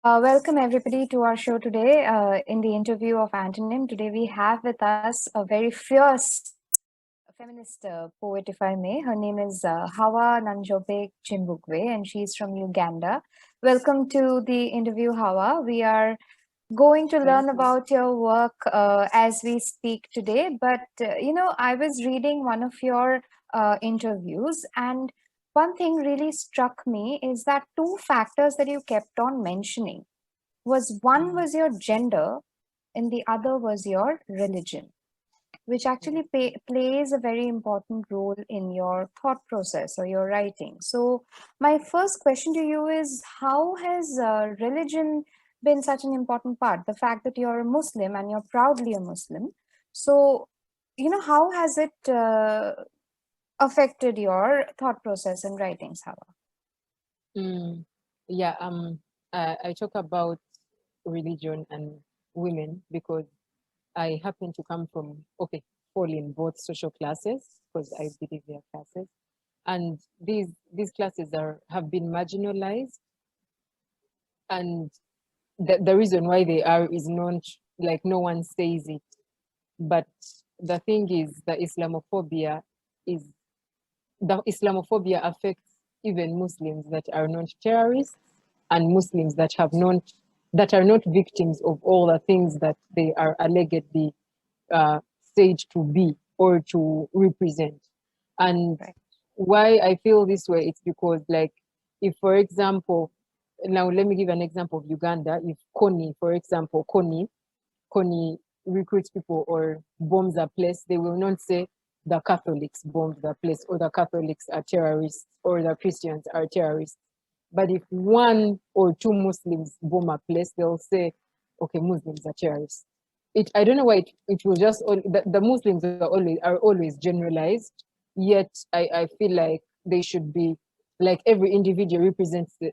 Welcome everybody to our show today. In the interview of Antonym, today we have with us a very fierce feminist poet, if I may. Her name is Hawa Nanjobe Kimbugwe, and she's from Uganda. Welcome to the interview, Hawa. We are going to Thank learn you. about your work as we speak today. But, I was reading one of your interviews, and one thing really struck me is that two factors that you kept on mentioning was one Mm, was your gender and the other was your religion, which actually plays a very important role in your thought process or your writing. So my first question to you is, how has religion been such an important part? The fact that you're a Muslim and you're proudly a Muslim, so how has it affected your thought process and writings, Hawa? mm, yeah, I talk about religion and women because I happen to come from, okay, fall in both social classes because I believe they are classes. And these classes have been marginalized, and the reason why they are is not like no one says it. But the thing is, is the Islamophobia affects even Muslims that are not terrorists and Muslims that are not victims of all the things that they are allegedly said to be or to represent. And Right. why I feel this way, it's because, like, if for example, now let me give an example of Uganda. If Kony recruits people or bombs a place, they will not say the Catholics bombed the place or the Catholics are terrorists or the Christians are terrorists. But if one or two Muslims bomb a place, they'll say, okay, Muslims are terrorists. I don't know why it will just the Muslims are always generalized. Yet I feel like they should be like every individual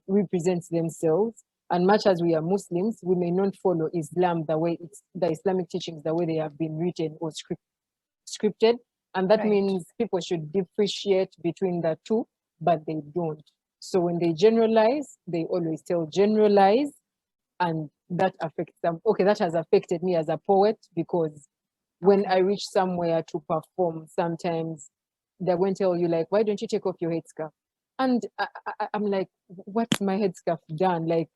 represents themselves. And much as we are Muslims, we may not follow Islam the way the Islamic teachings, the way they have been written or scripted. And that Right. means people should differentiate between the two, but they don't. So when they generalize, they always tell generalize, and that affects them. Okay, that has affected me as a poet because when I Okay. reach somewhere to perform, sometimes they're going to tell you, like, why don't you take off your headscarf? And I'm like, what's my headscarf done? Like,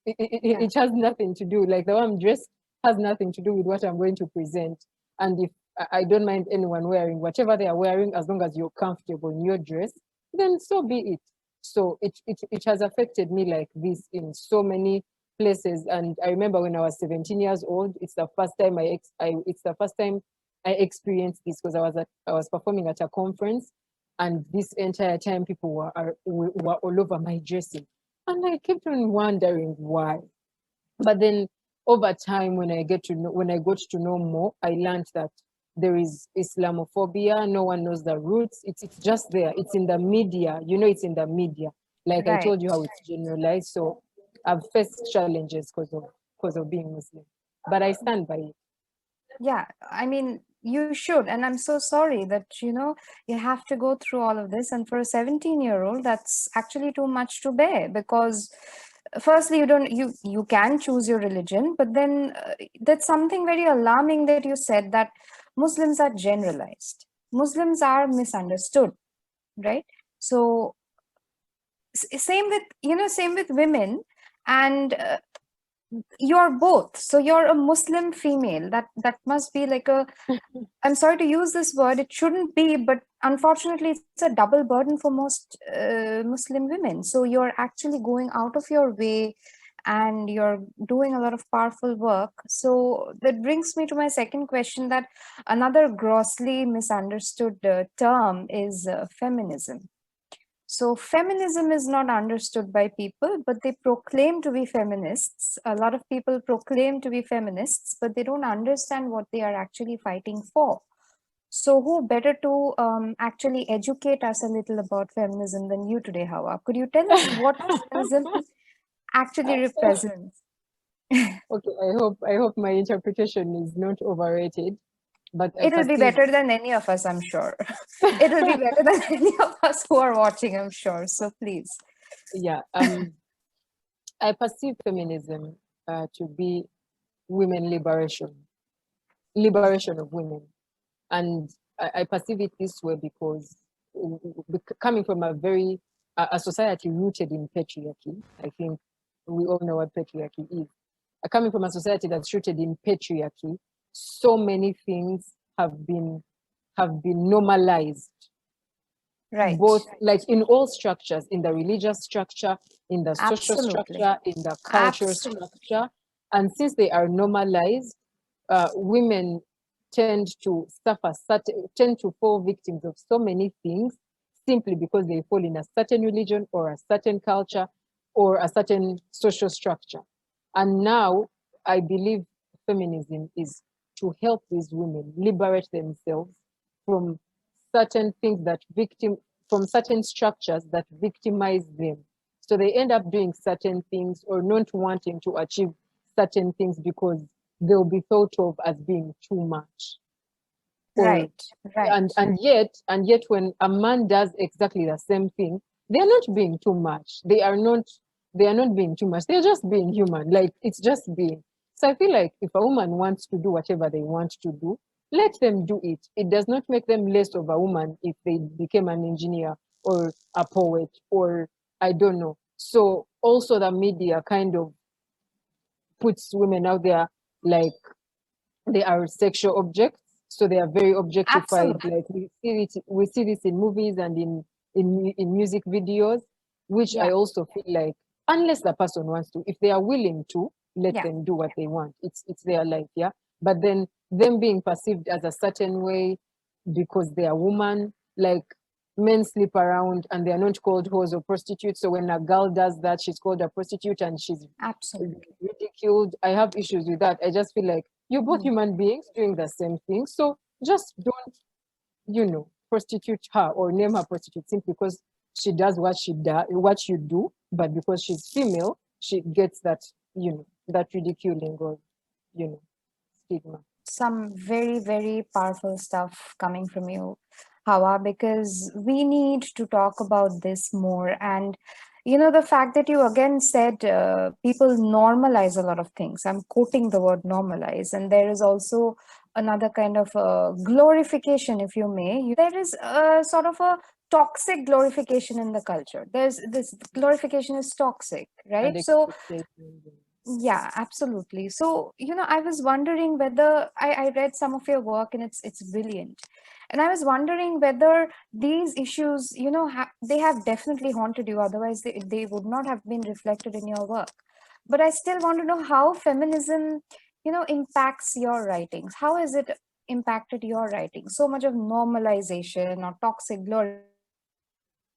Yeah. it has nothing to do, like the way I'm dressed has nothing to do with what I'm going to present. And if I don't mind anyone wearing whatever they are wearing, as long as you're comfortable in your dress, then so be it. So it has affected me like this in so many places. And I remember when I was 17 years old, it's the first time I experienced this because I was performing at a conference, and this entire time people were all over my dressing, and I kept on wondering why. But then over time, when I got to know more, I learned that there is Islamophobia. No one knows the roots. It's just there. It's in the media. It's in the media. Like I Right. told you how it's generalized. So I've faced challenges because of being Muslim. But I stand by it. Yeah, I mean, you should. And I'm so sorry that, you have to go through all of this. And for a 17-year-old, that's actually too much to bear because firstly, you can choose your religion, but then that's something very alarming that you said that Muslims are generalized. Muslims are misunderstood, right? So same with women, and you're both, so you're a Muslim female. That must be like a, I'm sorry to use this word, it shouldn't be, but unfortunately it's a double burden for most Muslim women. So you're actually going out of your way and you're doing a lot of powerful work. So that brings me to my second question, that another grossly misunderstood term is feminism. So, feminism is not understood by people, but they proclaim to be feminists. A lot of people proclaim to be feminists, but they don't understand what they are actually fighting for. So, who better to actually educate us a little about feminism than you today, Hawa? Could you tell us what feminism actually represents? Okay, I hope my interpretation is not overrated, but I It'll be perceive. better than any of us, I'm sure. It'll be better than any of us who are watching, I'm sure. So, please. Yeah. I perceive feminism to be women liberation of women. And I perceive it this way because coming from a society rooted in patriarchy, I think we all know what patriarchy is. Coming from a society that's rooted in patriarchy, so many things have been normalized, Right. both like in all structures, in the religious structure, in the social Absolutely. structure, in the cultural Absolutely. structure. And since they are normalized, women tend to fall victims of so many things simply because they fall in a certain religion or a certain culture or a certain social structure. And now I believe feminism is to help these women liberate themselves from certain things from certain structures that victimize them. So they end up doing certain things or not wanting to achieve certain things because they'll be thought of as being too much. Or Right. Right. and yet when a man does exactly the same thing, they're not being too much. They are not being too much. They're just being human. Like, it's just being. So I feel like if a woman wants to do whatever they want to do, let them do it. It does not make them less of a woman if they became an engineer or a poet or I don't know. So also the media kind of puts women out there like they are sexual objects, so they are very objectified. Absolutely. Like we see this in movies and in music videos, which I Yeah. also feel like unless the person wants to, if they are willing to, let Yeah. them do what they want. It's their life, yeah. But then them being perceived as a certain way because they are woman, like men sleep around and they are not called whores or prostitutes. So when a girl does that, she's called a prostitute and she's Absolutely. ridiculed. I have issues with that. I just feel like you're both Mm. human beings doing the same thing. So just don't, prostitute her or name her prostitute simply because she does what you do, but because she's female, she gets that ridiculing or, stigma. Some very, very powerful stuff coming from you, Hawa, because we need to talk about this more. And, the fact that you again said people normalize a lot of things. I'm quoting the word normalize. And there is also another kind of glorification, if you may. There is a sort of a toxic glorification in the culture. There's this glorification is toxic, And right? So, expectations. yeah, absolutely. So, I was wondering whether I read some of your work and it's brilliant. And I was wondering whether these issues, they have definitely haunted you. Otherwise, they would not have been reflected in your work. But I still want to know how feminism, impacts your writings. How has it impacted your writing? So much of normalization or toxic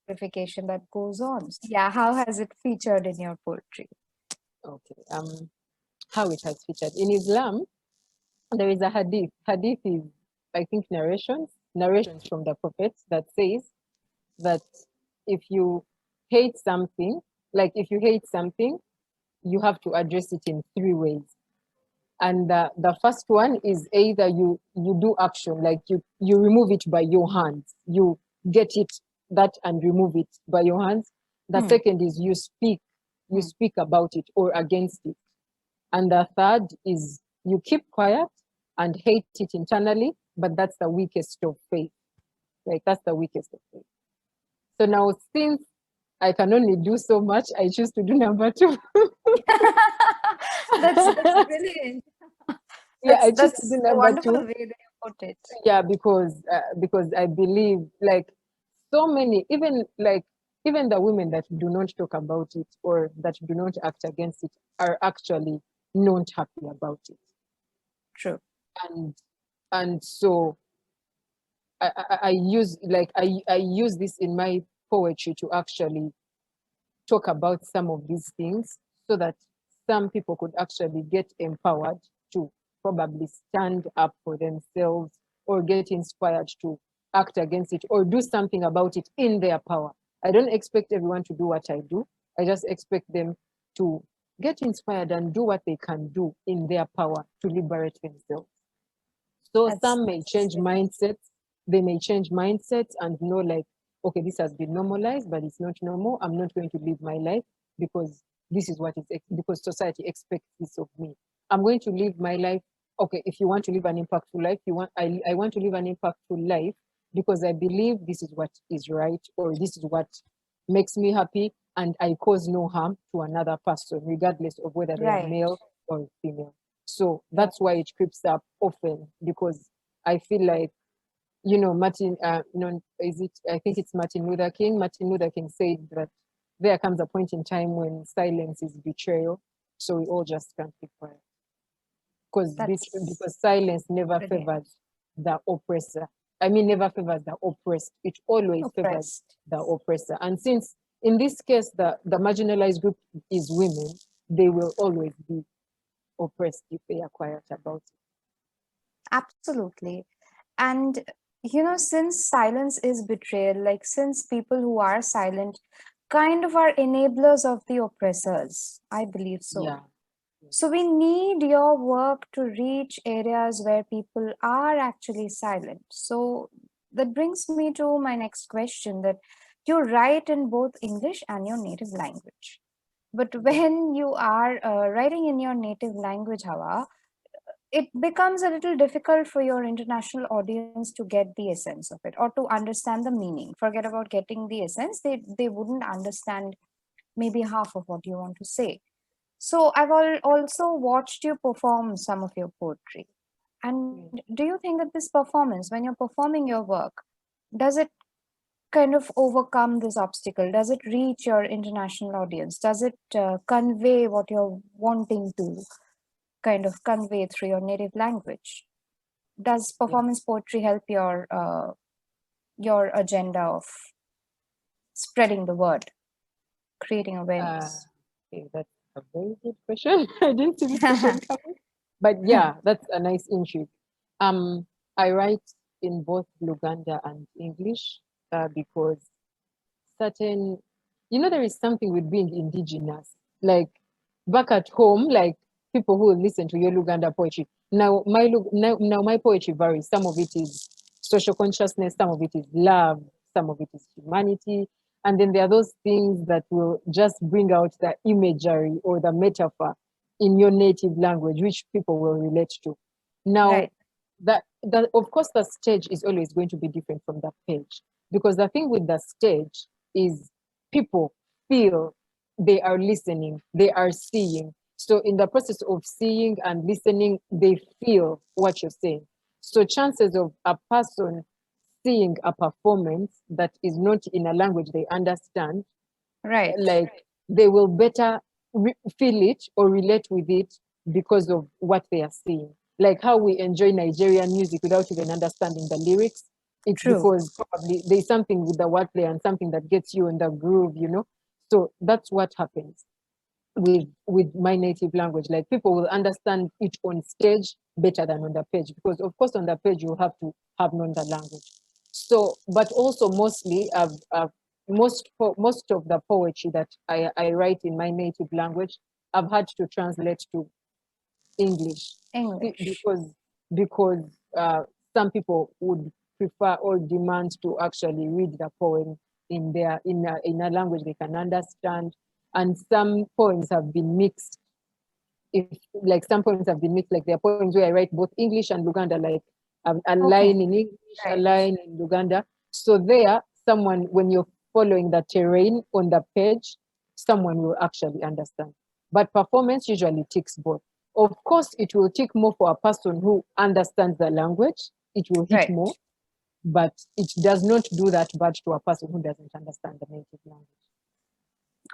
glorification that goes on. So, yeah, how has it featured in your poetry? Okay. How it has featured in Islam, there is a hadith. Hadith is, I think, narrations from the prophets that says that if you hate something, you have to address it in three ways. And the first one is either you do action, like you remove it by your hands, you get it that and remove it by your hands. The Hmm. second is you Hmm. speak about it or against it. And the third is you keep quiet and hate it internally, but that's the weakest of faith. Like, that's the weakest of faith. So now, since I can only do so much, I choose to do number two. That's brilliant. Yeah, I choose to That's do a number wonderful two. way that you put it. Yeah, because I believe, like, so many, even the women that do not talk about it or that do not act against it are actually not happy about it. True. And so I use this in my poetry to actually talk about some of these things so that some people could actually get empowered to probably stand up for themselves or get inspired to act against it or do something about it in their power. I don't expect everyone to do what I do. I just expect them to get inspired and do what they can do in their power to liberate themselves. So That's some may that's change mindsets. They may change mindsets and know, like, okay, this has been normalized, but it's not normal. I'm not going to live my life because this is what is because society expects this of me. I'm going to live my life. Okay, if you want to live an impactful life, I want to live an impactful life because I believe this is what is right, or this is what makes me happy, and I cause no harm to another person, regardless of whether they are Right. male or female. So that's why it creeps up often, because I feel like, Martin, I think it's Martin Luther King. Martin Luther King said that there comes a point in time when silence is betrayal. So we all just can't keep quiet. Because silence never Brilliant. favors the oppressor. I mean, never favors the oppressed. It always favors the oppressor. And since in this case, the marginalized group is women, they will always be oppressed if they are quiet about it. Absolutely. And, since silence is betrayal, like since people who are silent kind of are enablers of the oppressors, I believe so. Yeah. So we need your work to reach areas where people are actually silent. So that brings me to my next question, that you write in both English and your native language. But when you are writing in your native language, Hawa, it becomes a little difficult for your international audience to get the essence of it or to understand the meaning. Forget about getting the essence, they wouldn't understand maybe half of what you want to say. So I've also watched you perform some of your poetry. And do you think that this performance, when you're performing your work, does it kind of overcome this obstacle? Does it reach your international audience? Does it convey what you're wanting to kind of convey through your native language? Does performance poetry help your agenda of spreading the word, creating awareness? Okay, that's a very good question. I didn't see this question coming. But yeah, that's a nice intrigue. I write in both Luganda and English because there is something with being indigenous. Like back at home, like people who listen to your Luganda poetry. Now my poetry varies. Some of it is social consciousness, some of it is love, some of it is humanity. And then there are those things that will just bring out the imagery or the metaphor in your native language, which people will relate to. Now, Right. that of course the stage is always going to be different from the page, because the thing with the stage is people feel, they are listening, they are seeing. So in the process of seeing and listening, they feel what you're saying. So chances of a person seeing a performance that is not in a language they understand, Right. like they will better feel it or relate with it because of what they are seeing. Like how we enjoy Nigerian music without even understanding the lyrics. It's True. because probably there's something with the wordplay and something that gets you in the groove. So that's what happens with my native language. Like people will understand it on stage better than on the page, because of course on the page you have to have known the language. So, but also mostly most of the poetry that I write in my native language, I've had to translate to English English. because some people would prefer or demand to actually read the poem in a language they can understand, and some poems have been mixed. If like some poems have been mixed, like there are poems where I write both English and Luganda, like a line in English, a line in Luganda. So there, someone, when you're following the terrain on the page, someone will actually understand. But performance usually ticks both. Of course, it will tick more for a person who understands the language. It will hit Right. more, but it does not do that bad to a person who doesn't understand the native language.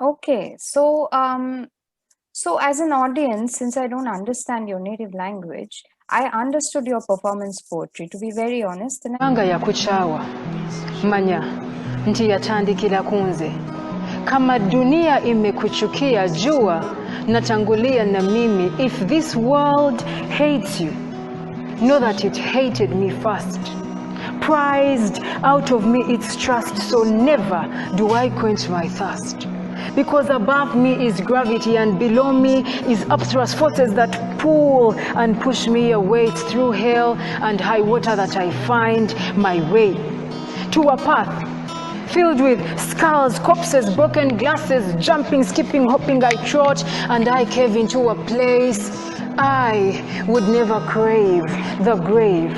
Okay. So as an audience, since I don't understand your native language, I understood your performance poetry, to be very honest. Anga yakukyawa manya nti yatandikira kunze. Kama dunia imekuchukia jua natangulia na mimi. If this world hates you, know that it hated me first. Prized out of me its trust, so never do I quench my thirst. Because above me is gravity and below me is upthrust forces that pull and push me away through hell and high water, that I find my way to a path filled with skulls, corpses, broken glasses, jumping, skipping, hopping. I trot and I cave into a place I would never crave, the grave,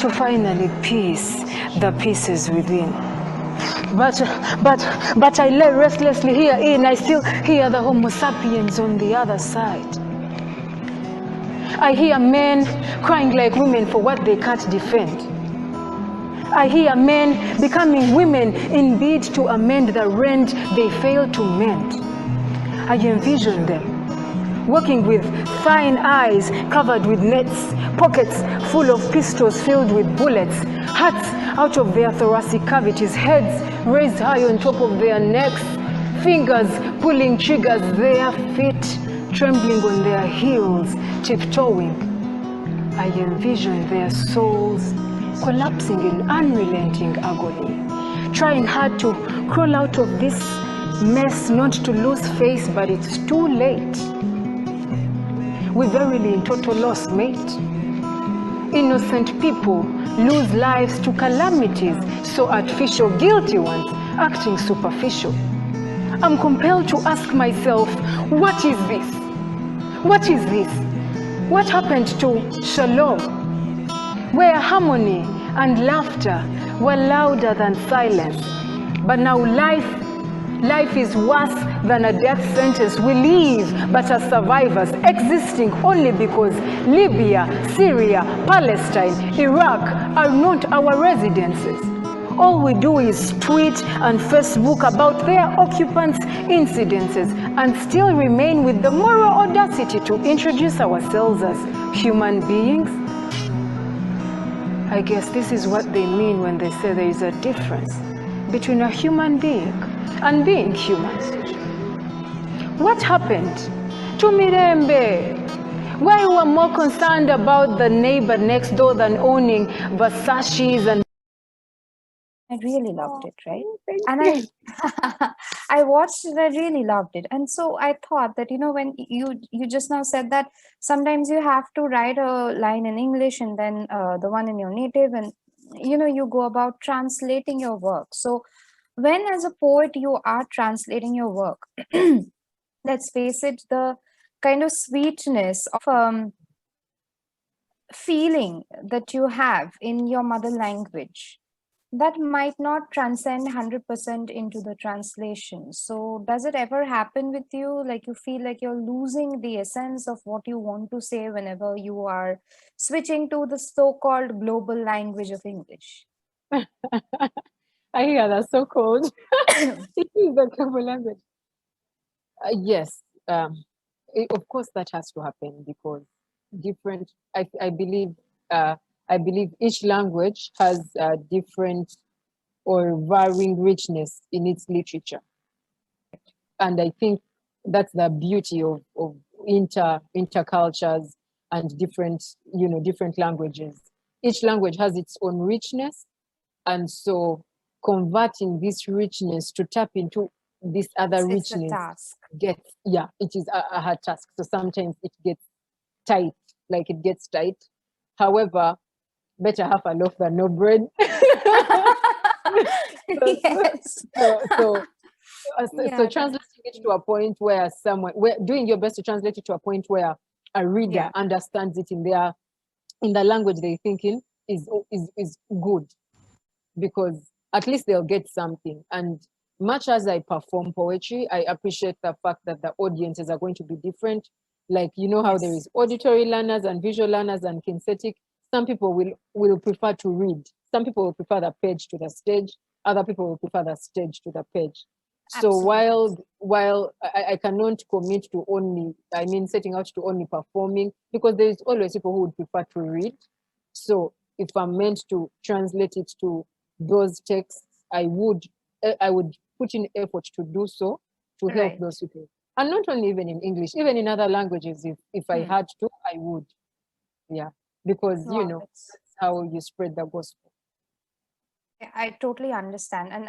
to finally piece the pieces within. But I lay restlessly herein. I still hear the Homo sapiens on the other side. I hear men crying like women for what they can't defend. I hear men becoming women in bid to amend the rent they fail to mend. I envision them walking with fine eyes covered with nets, pockets full of pistols filled with bullets, hats out of their thoracic cavities, heads raised high on top of their necks, fingers pulling triggers, their feet trembling on their heels, tiptoeing. I envision their souls collapsing in unrelenting agony, trying hard to crawl out of this mess, not to lose face, but it's too late. We're verily in total loss, mate. Innocent people lose lives to calamities so artificial, guilty ones acting superficial. I'm compelled to ask myself, what is this? What is this? What happened to Shalom, where harmony and laughter were louder than silence? But now life is worse than a death sentence. We live but as survivors, existing only because Libya, Syria, Palestine, Iraq are not our residences. All we do is tweet and Facebook about their occupants' incidences and still remain with the moral audacity to introduce ourselves as human beings. I guess this is what they mean when they say there is a difference between a human being and being human. What happened to Mirembe? Why we were more concerned about the neighbor next door than owning Versace's and I really loved it, right? And I watched it, I really loved it. And so I thought that, when you just now said that sometimes you have to write a line in English and then the one in your native, and you go about translating your work. So when as a poet you are translating your work, let's face it, the kind of sweetness of feeling that you have in your mother language, that might not transcend 100% into the translation. So does it ever happen with you, like you feel like you're losing the essence of what you want to say whenever you are switching to the so-called global language of English? I hear that's so cold. It is the global language. Yes, of course that has to happen because different. I believe each language has different or varying richness in its literature, and I think that's the beauty of intercultures and different languages. Each language has its own richness, and so converting this richness to tap into this other It's a richness task. it is a hard task. So sometimes it gets tight. However, better have a loaf than no bread. Yes. So Yeah, translating it to a point where doing your best to translate it to a point where a reader understands it in the language they're thinking is good, because at least they'll get something. And much as I perform poetry, I appreciate the fact that the audiences are going to be different. Like, how there is auditory learners and visual learners and kinesthetic. Some people will prefer to read. Some people will prefer the page to the stage. Other people will prefer the stage to the page. So while I cannot commit to setting out to only performing, because there is always people who would prefer to read. So if I'm meant to translate it to those texts, I would put in effort to do so, to help those people. And not only even in English, even in other languages, if I had to, I would. Yeah, because that's how you spread the gospel. I totally understand. And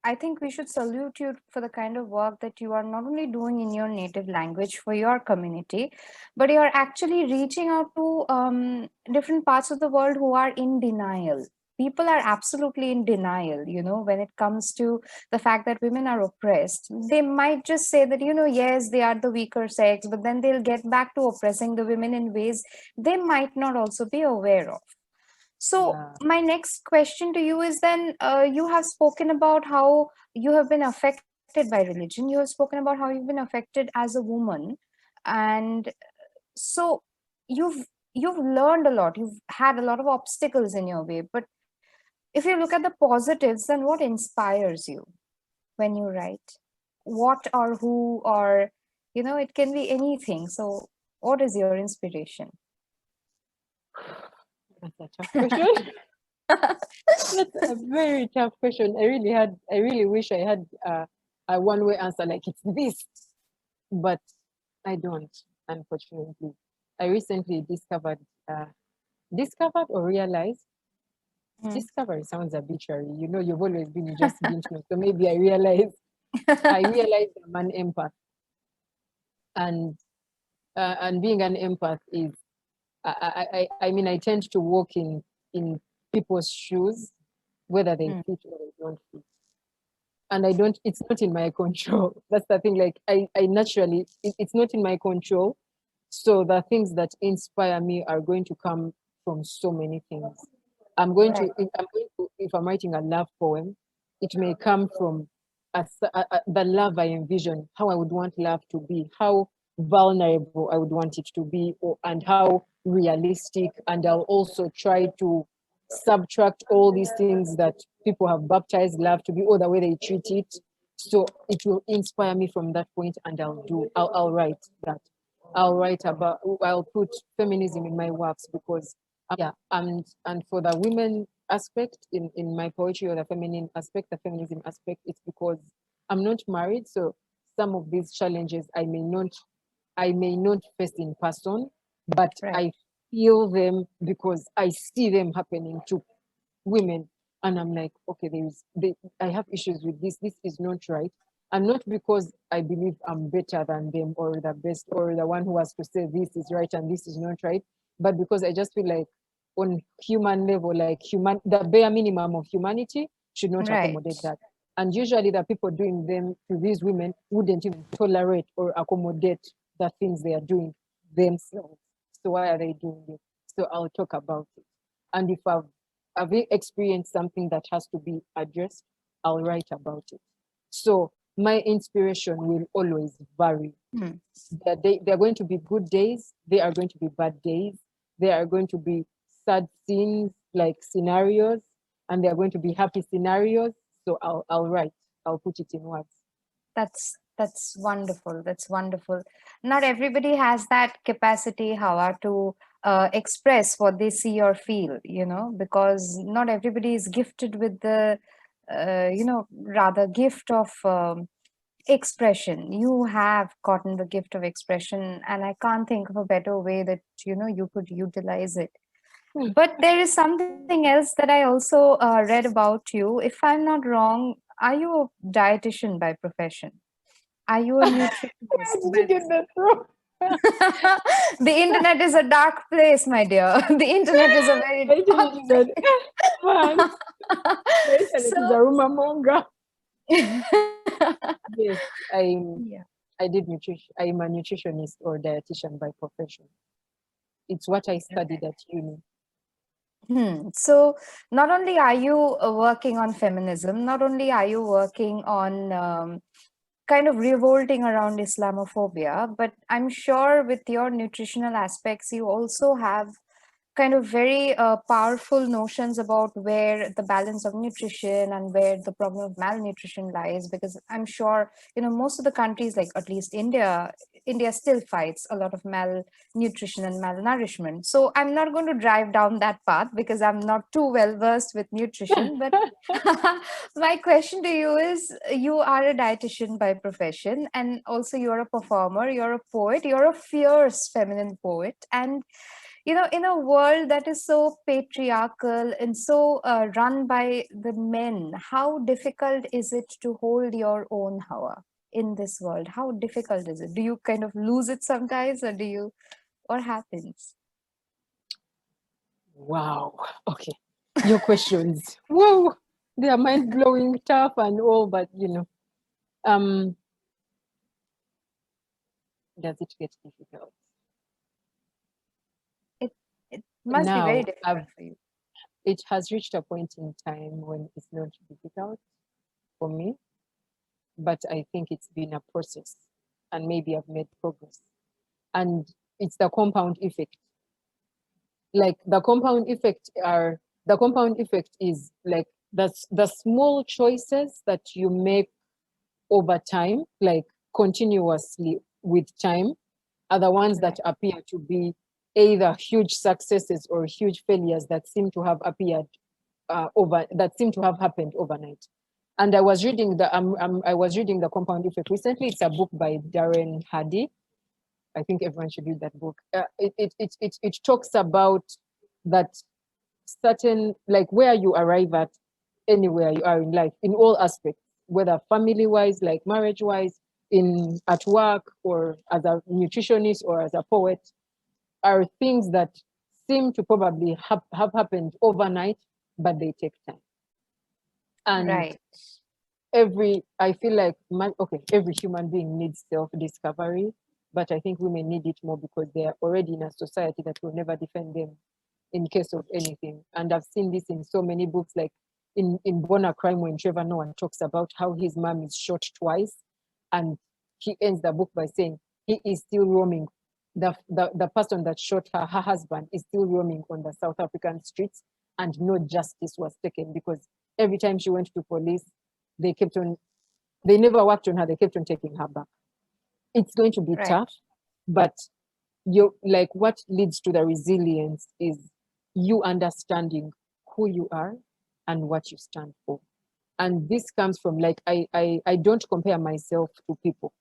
I think we should salute you for the kind of work that you are not only doing in your native language for your community, but you're actually reaching out to different parts of the world who are in denial. people are absolutely in denial, when it comes to the fact that women are oppressed. They might just say that, yes, they are the weaker sex, but then they'll get back to oppressing the women in ways they might not also be aware of. So Yeah. my next question to you is then, you have spoken about how you have been affected by religion. You have spoken about how you've been affected as a woman, and so you've learned a lot. You've had a lot of obstacles in your way. But if you look at the positives, then what inspires you when you write? What or who, or it can be anything. So what is your inspiration? That's a tough question. That's a very tough question. I really wish I had a one-way answer, like it's this, but I don't, unfortunately. I recently discovered or realized, Mm. discovery sounds arbitrary. You've always been, you just didn't know. So maybe I realized I'm an empath, and being an empath is, I mean, I tend to walk in people's shoes, whether they Mm. fit or they don't fit. And I don't, it's not in my control. That's the thing. Like I naturally, it's not in my control. So the things that inspire me are going to come from so many things. Right. If I'm writing a love poem, it may come from the love I envision, how I would want love to be, how vulnerable I would want it to be, and how realistic. And I'll also try to subtract all these things that people have baptized love to be, or the way they treat it. So it will inspire me from that point, and I'll write that. I'll put feminism in my works because, yeah, and for the women aspect in my poetry, or the feminine aspect, the feminism aspect, it's because I'm not married. So some of these challenges I may not face in person, but Right. I feel them because I see them happening to women, and I'm like, okay, I have issues with this is not right. And not because I believe I'm better than them, or the best, or the one who has to say this is right and this is not right, but because I just feel like, on human level, like the bare minimum of humanity should not Right. accommodate that. And usually the people doing them to these women wouldn't even tolerate or accommodate the things they are doing themselves. So why are they doing it? So I'll talk about it. And if I've experienced something that has to be addressed, I'll write about it. So my inspiration will always vary. Mm. There are going to be good days, there are going to be bad days, there are going to be sad scenes, like scenarios, and there are going to be happy scenarios. So I'll write, I'll put it in words. That's wonderful. That's wonderful. Not everybody has that capacity, Hawa, to express what they see or feel, because not everybody is gifted with the, rather gift of expression. You have gotten the gift of expression, and I can't think of a better way that, you could utilize it. But there is something else that I also read about you. If I'm not wrong, are you a dietitian by profession? Are you a Where nutritionist? did you get that from? The internet is a dark place, my dear. The internet is a very The internet dark is a man. place. The internet is So, a rumor monger. yeah. Yes, I did nutrition. I'm a nutritionist or dietitian by profession. It's what I studied at uni. So, not only are you working on feminism, not only are you working on kind of revolting around Islamophobia, but I'm sure with your nutritional aspects, you also have kind of very powerful notions about where the balance of nutrition and where the problem of malnutrition lies, because I'm sure most of the countries, like at least India still fights a lot of malnutrition and malnourishment. So I'm not going to drive down that path because I'm not too well versed with nutrition. But my question to you is, you are a dietitian by profession, and also you're a performer, you're a poet, you're a fierce feminine poet. And in a world that is so patriarchal and so run by the men, how difficult is it to hold your own, Hawa, in this world? How difficult is it? Do you kind of lose it sometimes, or what happens? Wow. Okay. your questions. Whoa, they are mind-blowing, tough and all, but does it get difficult? It must be very Now, difficult for you. it has reached a point in time when it's not difficult for me, but I think it's been a process and maybe I've made progress. And it's the compound effect. Like the compound effect is like the small choices that you make over time, like continuously with time, are the ones that appear to be either huge successes or huge failures that seem to have appeared that seem to have happened overnight. And I was reading the Compound Effect recently. It's a book by Darren Hardy. I think everyone should read that book. It talks about that certain, like where you arrive at anywhere you are in life, in all aspects, whether family wise, like marriage wise, in at work, or as a nutritionist or as a poet, are things that seem to probably have happened overnight, but they take time. And Right. I feel like every human being needs self-discovery, but I think women need it more because they are already in a society that will never defend them in case of anything. And I've seen this in so many books, like in Born a Crime, when Trevor Noah talks about how his mom is shot twice, and he ends the book by saying he is still roaming. The person that shot her husband, is still roaming on the South African streets, and no justice was taken because every time she went to police, they never worked on her, they kept on taking her back. It's going to be Right. tough, but what leads to the resilience is you understanding who you are and what you stand for. And this comes from, like, I don't compare myself to people.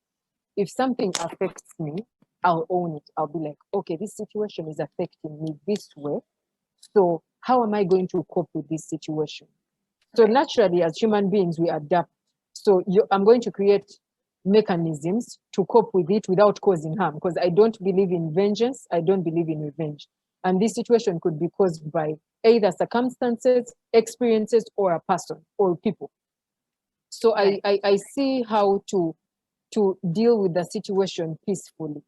If something affects me, I'll own it. I'll be like, okay, this situation is affecting me this way. So how am I going to cope with this situation? So Right. naturally, as human beings, we adapt. So I'm going to create mechanisms to cope with it without causing harm, because I don't believe in vengeance. I don't believe in revenge. And this situation could be caused by either circumstances, experiences, or a person or people. So Right. I see how to deal with the situation peacefully.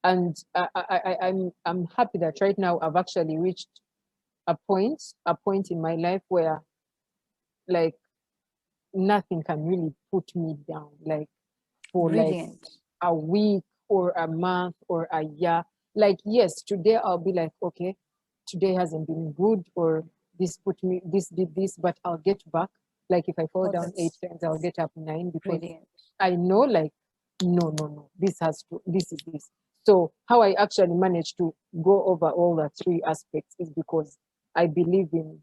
And I'm happy that right now I've actually reached a point in my life where, like, nothing can really put me down, like, for like Brilliant. a week or a month or a year. Like, yes, today I'll be like, okay, today hasn't been good, or this did this, but I'll get back. Like, if I fall Oh, down 8 that's times, I'll get up 9, because brilliant. I know, like, no, this is this. So how I actually managed to go over all the 3 aspects is because I believe in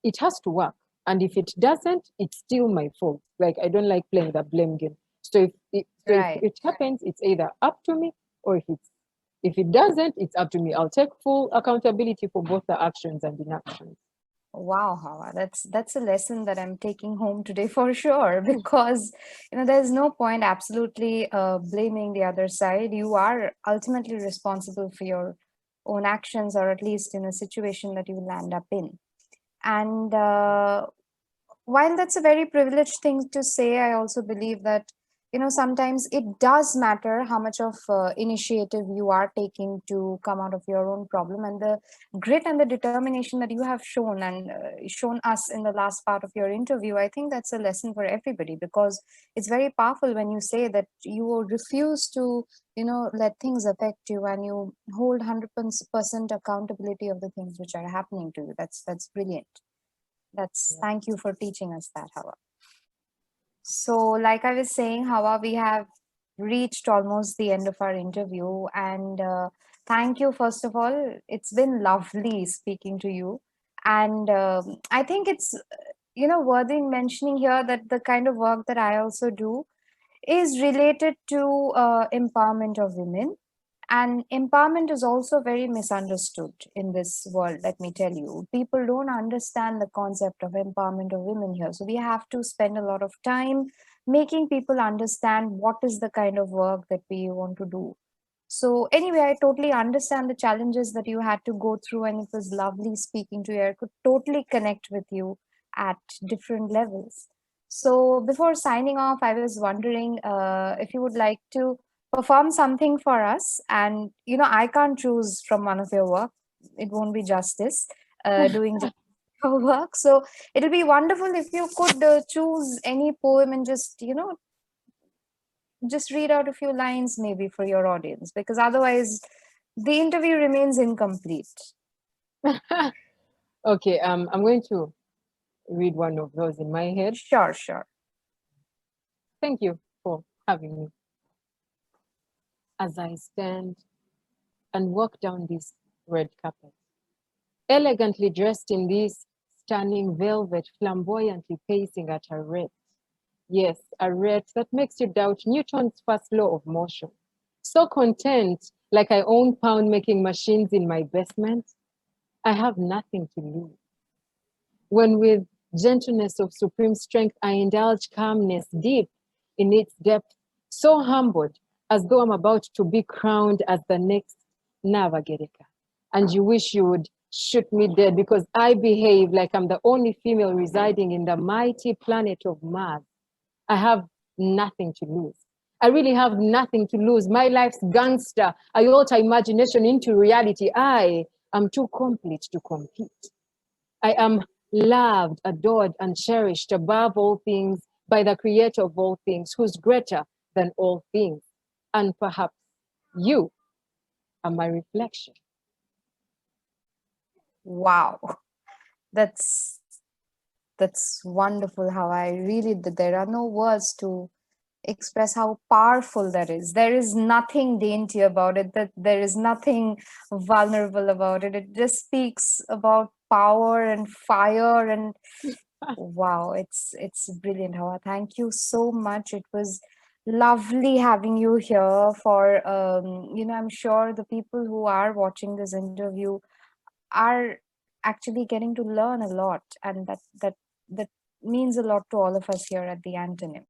it has to work. And if it doesn't, it's still my fault. Like, I don't like playing the blame game. So if Right. it happens, it's either up to me, or if it doesn't, it's up to me. I'll take full accountability for both the actions and inactions. Wow, Hawa, that's a lesson that I'm taking home today for sure, because there's no point absolutely blaming the other side. You are ultimately responsible for your own actions, or at least in a situation that you will land up in. And while that's a very privileged thing to say, I also believe that sometimes it does matter how much of initiative you are taking to come out of your own problem, and the grit and the determination that you have shown and shown us in the last part of your interview. I think that's a lesson for everybody, because it's very powerful when you say that you refuse to let things affect you, and you hold 100% accountability of the things which are happening to you. That's brilliant. Yeah. Thank you for teaching us that, Hawa. So, like I was saying, Hawa, we have reached almost the end of our interview, and thank you, first of all. It's been lovely speaking to you, and I think it's worthy mentioning here that the kind of work that I also do is related to empowerment of women. And empowerment is also very misunderstood in this world, let me tell you. People don't understand the concept of empowerment of women here. So we have to spend a lot of time making people understand what is the kind of work that we want to do. So anyway, I totally understand the challenges that you had to go through, and it was lovely speaking to you. I could totally connect with you at different levels. So before signing off, I was wondering if you would like to perform something for us. And I can't choose from one of your work; it won't be justice doing your work. So it'll be wonderful if you could choose any poem and just read out a few lines maybe for your audience, because otherwise the interview remains incomplete. Okay, I'm going to read one of those in my head. Sure, sure. Thank you for having me. As I stand and walk down this red carpet, elegantly dressed in this stunning velvet, flamboyantly pacing at a rate. Yes, a rate that makes you doubt Newton's first law of motion. So content, like I own pound-making machines in my basement, I have nothing to lose. When with gentleness of supreme strength, I indulge calmness deep in its depth, so humbled as though I'm about to be crowned as the next Navagereka. And you wish you would shoot me dead because I behave like I'm the only female residing in the mighty planet of Mars. I have nothing to lose. I really have nothing to lose. My life's gangster. I alter imagination into reality. I am too complete to compete. I am loved, adored, and cherished above all things by the creator of all things, who's greater than all things. And perhaps you are my reflection. Wow. That's wonderful. How I really did. There are no words to express how powerful that is. There is nothing dainty about it, that there is nothing vulnerable about it. It just speaks about power and fire. And wow, it's brilliant, Hawa. Thank you so much. It was lovely having you here. For I'm sure the people who are watching this interview are actually getting to learn a lot, and that means a lot to all of us here at the Antonym.